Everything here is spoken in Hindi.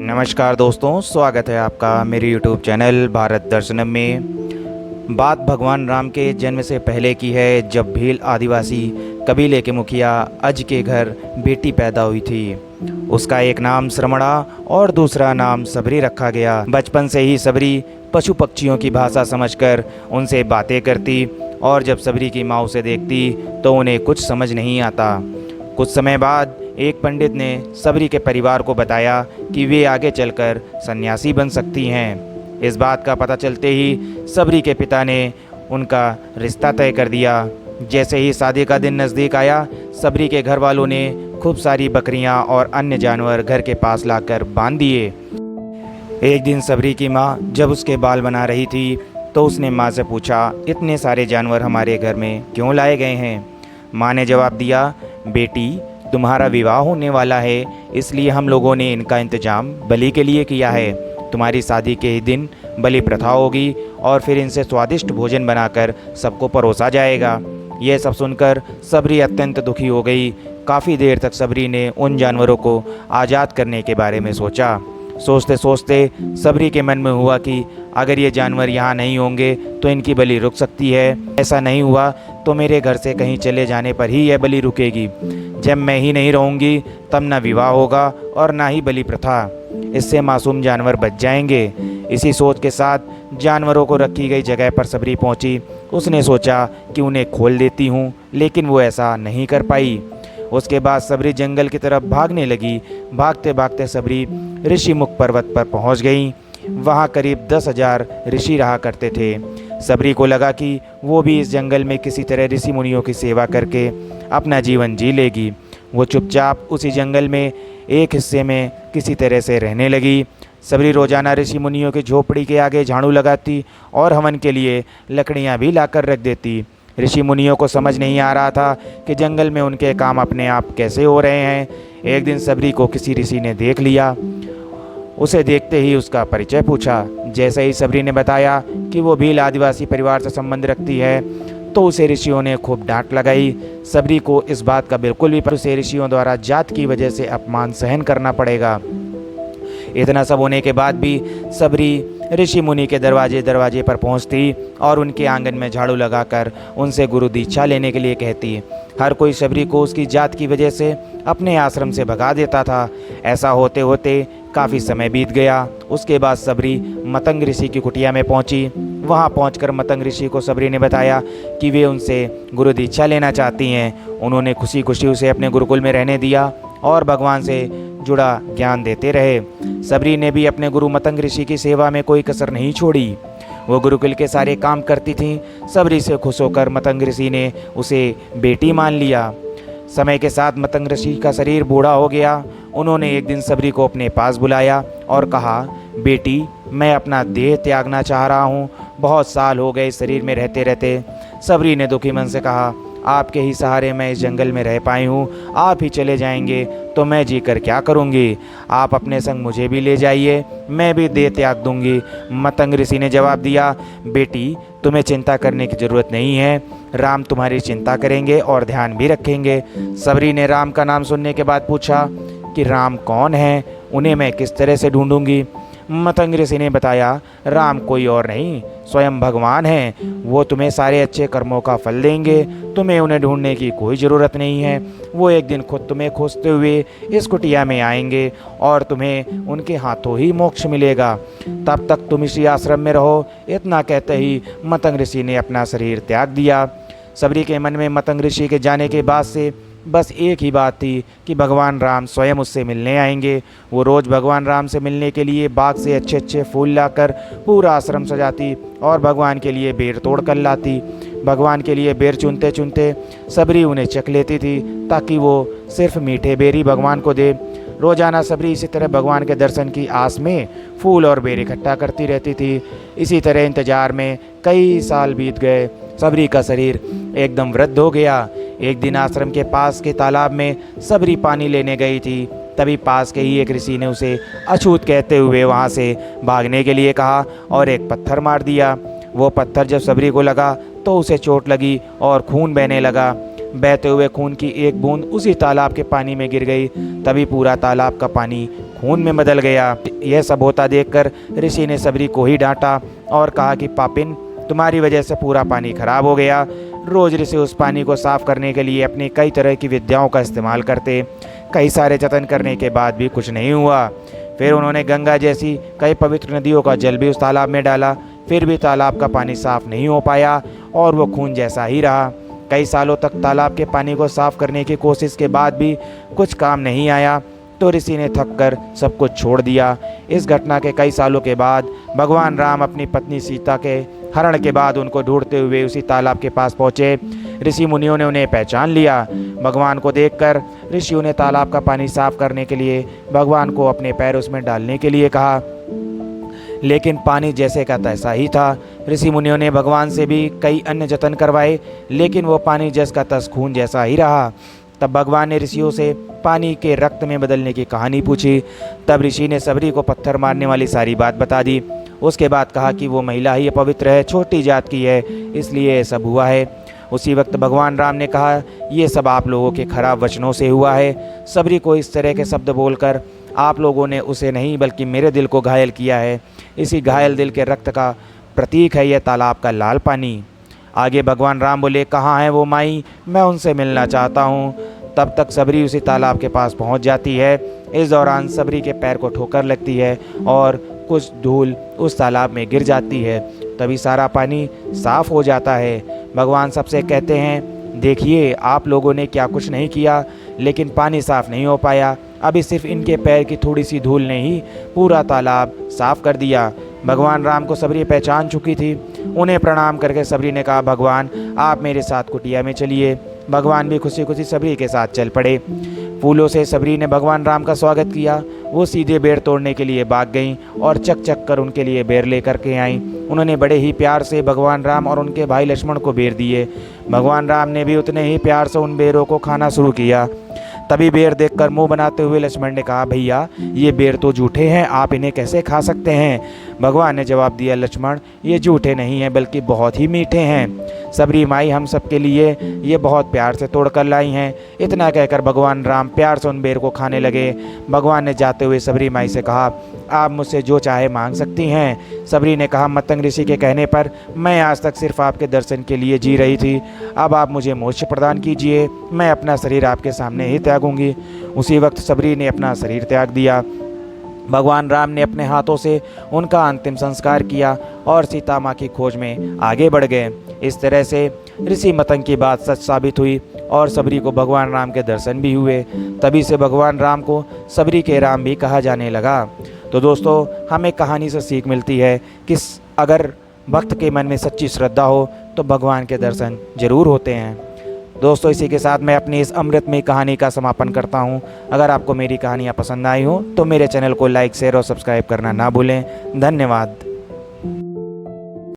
नमस्कार दोस्तों, स्वागत है आपका मेरे YouTube चैनल भारत दर्शनम में। बात भगवान राम के जन्म से पहले की है, जब भील आदिवासी कबीले के मुखिया अज के घर बेटी पैदा हुई थी। उसका एक नाम श्रमणा और दूसरा नाम सबरी रखा गया। बचपन से ही सबरी पशु पक्षियों की भाषा समझकर उनसे बातें करती और जब सबरी की माँ उसे देखती तो उन्हें कुछ समझ नहीं आता। कुछ समय बाद एक पंडित ने सबरी के परिवार को बताया कि वे आगे चलकर सन्यासी बन सकती हैं। इस बात का पता चलते ही सबरी के पिता ने उनका रिश्ता तय कर दिया। जैसे ही शादी का दिन नज़दीक आया, सबरी के घर वालों ने खूब सारी बकरियां और अन्य जानवर घर के पास लाकर बांध दिए। एक दिन सबरी की माँ जब उसके बाल बना रही थी तो उसने माँ से पूछा, इतने सारे जानवर हमारे घर में क्यों लाए गए हैं? माँ ने जवाब दिया, बेटी, तुम्हारा विवाह होने वाला है, इसलिए हम लोगों ने इनका इंतजाम बलि के लिए किया है। तुम्हारी शादी के ही दिन बलि प्रथा होगी और फिर इनसे स्वादिष्ट भोजन बनाकर सबको परोसा जाएगा। यह सब सुनकर सबरी अत्यंत दुखी हो गई। काफ़ी देर तक सबरी ने उन जानवरों को आज़ाद करने के बारे में सोचा। सोचते सोचते सबरी के मन में हुआ कि अगर ये जानवर यहाँ नहीं होंगे तो इनकी बलि रुक सकती है। ऐसा नहीं हुआ तो मेरे घर से कहीं चले जाने पर ही यह बलि रुकेगी। जब मैं ही नहीं रहूँगी तब ना विवाह होगा और ना ही बलि प्रथा। इससे मासूम जानवर बच जाएंगे। इसी सोच के साथ जानवरों को रखी गई जगह पर सबरी पहुँची। उसने सोचा कि उन्हें खोल देती हूँ, लेकिन वो ऐसा नहीं कर पाई। उसके बाद सबरी जंगल की तरफ भागने लगी। भागते भागते सबरी ऋषिमुख पर्वत पर पहुंच गई। वहां करीब 10,000 ऋषि रहा करते थे। सबरी को लगा कि वो भी इस जंगल में किसी तरह ऋषि मुनियों की सेवा करके अपना जीवन जी लेगी। वो चुपचाप उसी जंगल में एक हिस्से में किसी तरह से रहने लगी। सबरी रोजाना ऋषि मुनियों की झोपड़ी के आगे झाड़ू लगाती और हवन के लिए लकड़ियाँ भी लाकर रख देती। ऋषि मुनियों को समझ नहीं आ रहा था कि जंगल में उनके काम अपने आप कैसे हो रहे हैं। एक दिन सबरी को किसी ऋषि ने देख लिया। उसे देखते ही उसका परिचय पूछा। जैसे ही सबरी ने बताया कि वो भील आदिवासी परिवार से संबंध रखती है तो उसे ऋषियों ने खूब डांट लगाई। सबरी को इस बात का बिल्कुल भी उसे ऋषियों द्वारा जात की वजह से अपमान सहन करना पड़ेगा। इतना सब होने के बाद भी सबरी ऋषि मुनि के दरवाजे पर पहुंचती और उनके आंगन में झाड़ू लगाकर उनसे गुरु दीक्षा लेने के लिए कहती। हर कोई सबरी को उसकी जात की वजह से अपने आश्रम से भगा देता था। ऐसा होते होते काफ़ी समय बीत गया। उसके बाद सबरी मतंग ऋषि की कुटिया में पहुंची। वहां पहुंचकर मतंग ऋषि को सबरी ने बताया कि वे उनसे गुरु दीक्षा लेना चाहती हैं। उन्होंने खुशी खुशी उसे अपने गुरुकुल में रहने दिया और भगवान से जुड़ा ज्ञान देते रहे। सबरी ने भी अपने गुरु मतंग ऋषि की सेवा में कोई कसर नहीं छोड़ी। वो गुरुकुल के सारे काम करती थीं। सबरी से खुश होकर मतंग ऋषि ने उसे बेटी मान लिया। समय के साथ मतंग ऋषि का शरीर बूढ़ा हो गया। उन्होंने एक दिन सबरी को अपने पास बुलाया और कहा, बेटी, मैं अपना देह त्यागना चाह रहा हूँ। बहुत साल हो गए शरीर में रहते रहते। सबरी ने दुखी मन से कहा, आपके ही सहारे मैं इस जंगल में रह पाई हूँ। आप ही चले जाएंगे तो मैं जी कर क्या करूँगी? आप अपने संग मुझे भी ले जाइए, मैं भी देह त्याग दूँगी। मतंग ऋषि ने जवाब दिया, बेटी, तुम्हें चिंता करने की ज़रूरत नहीं है। राम तुम्हारी चिंता करेंगे और ध्यान भी रखेंगे। सबरी ने राम का नाम सुनने के बाद पूछा कि राम कौन है? उन्हें मैं किस तरह से ढूंढूंगी? मतंग ऋषि ने बताया, राम कोई और नहीं, स्वयं भगवान हैं। वो तुम्हें सारे अच्छे कर्मों का फल देंगे। तुम्हें उन्हें ढूंढने की कोई ज़रूरत नहीं है। वो एक दिन खुद तुम्हें खोजते हुए इस कुटिया में आएंगे और तुम्हें उनके हाथों ही मोक्ष मिलेगा। तब तक तुम इसी आश्रम में रहो। इतना कहते ही मतंग ऋषि ने अपना शरीर त्याग दिया। सबरी के मन में मतंग ऋषि के जाने के बाद से बस एक ही बात थी कि भगवान राम स्वयं उससे मिलने आएंगे। वो रोज़ भगवान राम से मिलने के लिए बाग से अच्छे अच्छे फूल लाकर पूरा आश्रम सजाती और भगवान के लिए बेर तोड़ कर लाती। भगवान के लिए बेर चुनते चुनते सबरी उन्हें चख लेती थी ताकि वो सिर्फ मीठे बेर ही भगवान को दे। रोज़ाना सबरी इसी तरह भगवान के दर्शन की आस में फूल और बेर इकट्ठा करती रहती थी। इसी तरह इंतजार में कई साल बीत गए। सबरी का शरीर एकदम वृद्ध हो गया। एक दिन आश्रम के पास के तालाब में सबरी पानी लेने गई थी। तभी पास के ही एक ऋषि ने उसे अछूत कहते हुए वहाँ से भागने के लिए कहा और एक पत्थर मार दिया। वो पत्थर जब सबरी को लगा तो उसे चोट लगी और खून बहने लगा। बहते हुए खून की एक बूंद उसी तालाब के पानी में गिर गई। तभी पूरा तालाब का पानी खून में बदल गया। यह सब होता देखकर ऋषि ने सबरी को ही डांटा और कहा कि पापिन, तुम्हारी वजह से पूरा पानी खराब हो गया। रोज ऋषि उस पानी को साफ करने के लिए अपनी कई तरह की विद्याओं का इस्तेमाल करते। कई सारे जतन करने के बाद भी कुछ नहीं हुआ। फिर उन्होंने गंगा जैसी कई पवित्र नदियों का जल भी उस तालाब में डाला, फिर भी तालाब का पानी साफ नहीं हो पाया और वो खून जैसा ही रहा। कई सालों तक तालाब के पानी को साफ करने की कोशिश के बाद भी कुछ काम नहीं आया, तो ऋषि ने थक कर सब कुछ छोड़ दिया। इस घटना के कई सालों के बाद भगवान राम अपनी पत्नी सीता के हरण के बाद उनको ढूंढते हुए उसी तालाब के पास पहुँचे। ऋषि मुनियों ने उन्हें पहचान लिया। भगवान को देखकर ऋषियों ने तालाब का पानी साफ करने के लिए भगवान को अपने पैर उसमें डालने के लिए कहा, लेकिन पानी जैसे का तैसा ही था। ऋषि मुनियों ने भगवान से भी कई अन्य जतन करवाए, लेकिन वो पानी जस का तस खून जैसा ही रहा। तब भगवान ने ऋषियों से पानी के रक्त में बदलने की कहानी पूछी। तब ऋषि ने सबरी को पत्थर मारने वाली सारी बात बता दी। उसके बाद कहा कि वो महिला ही अपवित्र है, छोटी जात की है, इसलिए ये सब हुआ है। उसी वक्त भगवान राम ने कहा, ये सब आप लोगों के खराब वचनों से हुआ है। सबरी को इस तरह के शब्द बोलकर आप लोगों ने उसे नहीं बल्कि मेरे दिल को घायल किया है। इसी घायल दिल के रक्त का प्रतीक है यह तालाब का लाल पानी। आगे भगवान राम बोले, कहाँ है वो माई, मैं उनसे मिलना चाहता हूँ। तब तक सबरी उसी तालाब के पास पहुँच जाती है। इस दौरान सबरी के पैर को ठोकर लगती है और कुछ धूल उस तालाब में गिर जाती है। तभी सारा पानी साफ हो जाता है। भगवान सबसे कहते हैं, देखिए आप लोगों ने क्या कुछ नहीं किया, लेकिन पानी साफ नहीं हो पाया। अभी सिर्फ इनके पैर की थोड़ी सी धूल ने ही पूरा तालाब साफ कर दिया। भगवान राम को सबरी पहचान चुकी थी। उन्हें प्रणाम करके सबरी ने कहा, भगवान आप मेरे साथ कुटिया में चलिए। भगवान भी खुशी खुशी सबरी के साथ चल पड़े। फूलों से सबरी ने भगवान राम का स्वागत किया। वो सीधे बेर तोड़ने के लिए भाग गईं और चक चक कर उनके लिए बेर लेकर के आईं। उन्होंने बड़े ही प्यार से भगवान राम और उनके भाई लक्ष्मण को बेर दिए। भगवान राम ने भी उतने ही प्यार से उन बेरों को खाना शुरू किया। तभी बेर देखकर मुंह बनाते हुए लक्ष्मण ने कहा, भैया ये बेर तो जूठे हैं, आप इन्हें कैसे खा सकते हैं। भगवान ने जवाब दिया, लक्ष्मण ये जूठे नहीं हैं बल्कि बहुत ही मीठे हैं। सबरी माई हम सब के लिए ये बहुत प्यार से तोड़ कर लाई हैं। इतना कहकर भगवान राम प्यार से उन बेर को खाने लगे। भगवान ने जाते हुए सबरी माई से कहा, आप मुझसे जो चाहे मांग सकती हैं। सबरी ने कहा, मतंग ऋषि के कहने पर मैं आज तक सिर्फ आपके दर्शन के लिए जी रही थी। अब आप मुझे मोक्ष प्रदान कीजिए, मैं अपना शरीर आपके सामने ही त्यागूंगी। उसी वक्त सबरी ने अपना शरीर त्याग दिया। भगवान राम ने अपने हाथों से उनका अंतिम संस्कार किया और सीता माँ की खोज में आगे बढ़ गए। इस तरह से ऋषि मतंग की बात सच साबित हुई और सबरी को भगवान राम के दर्शन भी हुए। तभी से भगवान राम को सबरी के राम भी कहा जाने लगा। तो दोस्तों, हमें कहानी से सीख मिलती है कि अगर भक्त के मन में सच्ची श्रद्धा हो तो भगवान के दर्शन जरूर होते हैं। दोस्तों, इसी के साथ मैं अपनी इस अमृतमयी कहानी का समापन करता हूं। अगर आपको मेरी कहानियां पसंद आई हो तो मेरे चैनल को लाइक, शेयर और सब्सक्राइब करना ना भूलें। धन्यवाद।